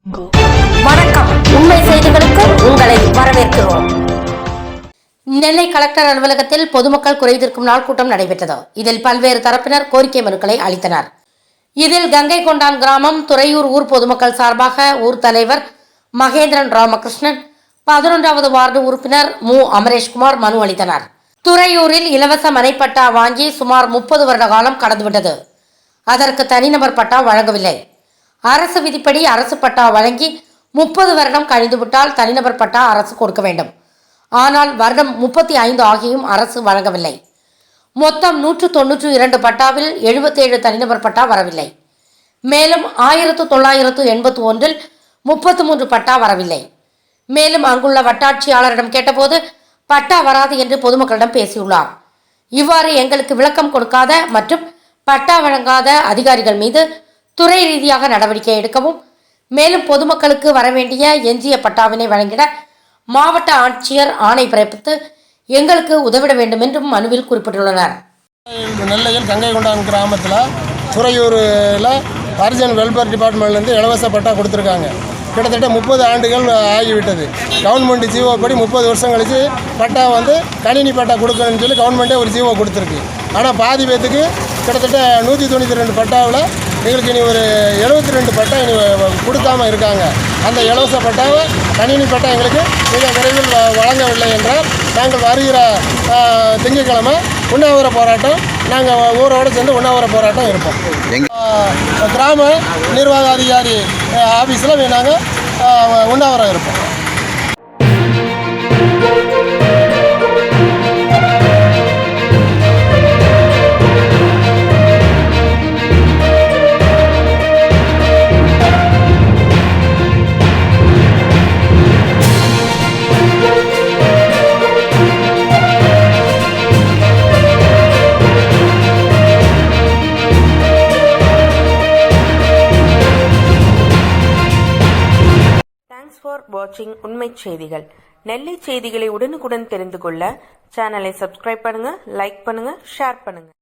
வணக்கம். உண்மை செய்திகளுக்கு உங்களை வரவேற்கிறோம். நெல்லை கலெக்டர் அலுவலகத்தில் பொதுமக்கள் குறைதீர்க்கும் நாள் கூட்டம் நடைபெற்றது. இதில் பல்வேறு தரப்பினர் கோரிக்கை மனுக்களை அளித்தனர். இதில் கங்கை கொண்டான் கிராமம் துறையூர் ஊர் பொதுமக்கள் சார்பாக ஊர் தலைவர் மகேந்திரன் ராமகிருஷ்ணன், 11வது வார்டு உறுப்பினர் மு அமரேஷ்குமார் மனு அளித்தனர். துறையூரில் இலவச மனைப்பட்டா வாங்கி சுமார் 30 வருட காலம் கடந்துவிட்டது. அதற்கு தனிநபர் பட்டா வழங்கவில்லை. அரசு விதிப்படி அரசு பட்டா வழங்கி 30 வருடம் கழிந்துவிட்டால் தனிநபர் பட்டா அரசு கொடுக்க வேண்டும். ஆனால் வருடம் 35 ஆகியும் அரசு வழங்கவில்லை. மொத்தம் 192 பட்டாவில் 77 தனிநபர் பட்டா வரவில்லை. மேலும் 1981 33 பட்டா வரவில்லை. மேலும் அங்குள்ள வட்டாட்சியாளரிடம் கேட்டபோது பட்டா வராது என்று பொதுமக்களிடம் பேசியுள்ளார். இவ்வாறு எங்களுக்கு விளக்கம் கொடுக்காத மற்றும் பட்டா வழங்காத அதிகாரிகள் மீது துறை ரீதியாக நடவடிக்கை எடுக்கவும், மேலும் பொதுமக்களுக்கு வரவேண்டிய எஞ்சிய பட்டாவினை வழங்கிட மாவட்ட ஆட்சியர் ஆணை பிறப்பித்து எங்களுக்கு உதவிட வேண்டும் என்றும் மனுவில் குறிப்பிட்டுள்ளனர். நெல்லையில் கங்கை கொண்டான் கிராமத்தில் துறையூரில் ஹரிஜன் வெல்ஃபேர் டிபார்ட்மெண்ட்லேருந்து இலவச பட்டா கொடுத்துருக்காங்க. கிட்டத்தட்ட 30 ஆண்டுகள் ஆகிவிட்டது. கவர்மெண்ட் ஜீவோ படி 30 வருஷம் கழித்து பட்டா கணினி பட்டா கொடுக்கணும்னு சொல்லி கவர்மெண்ட்டே ஒரு ஜீவோ கொடுத்துருக்கு. ஆனால் பாதி பேத்துக்கு கிட்டத்தட்ட 192 பட்டாவில் எங்களுக்கு இனி ஒரு 72 பட்டா இனி கொடுக்காமல் இருக்காங்க. அந்த இலவச பட்டாவை கணினி பட்டா எங்களுக்கு மிக விரைவில் வழங்கவில்லை என்றால் நாங்கள் வருகிற திங்கட்கிழமை உண்ணாவிர போராட்டம், நாங்கள் ஊரோடு சேர்ந்து உண்ணாவிர போராட்டம் இருப்போம். கிராம நிர்வாக அதிகாரி ஆஃபீஸில் நாங்கள் உண்ணாவிரம் இருப்போம். Thanks for watching உண்மை செய்திகள். நெல்லை செய்திகளை உடனுக்குடன் தெரிந்து கொள்ள சேனலை சப்ஸ்கிரைப் பண்ணுங்க, லைக் பண்ணுங்க, ஷேர் பண்ணுங்க.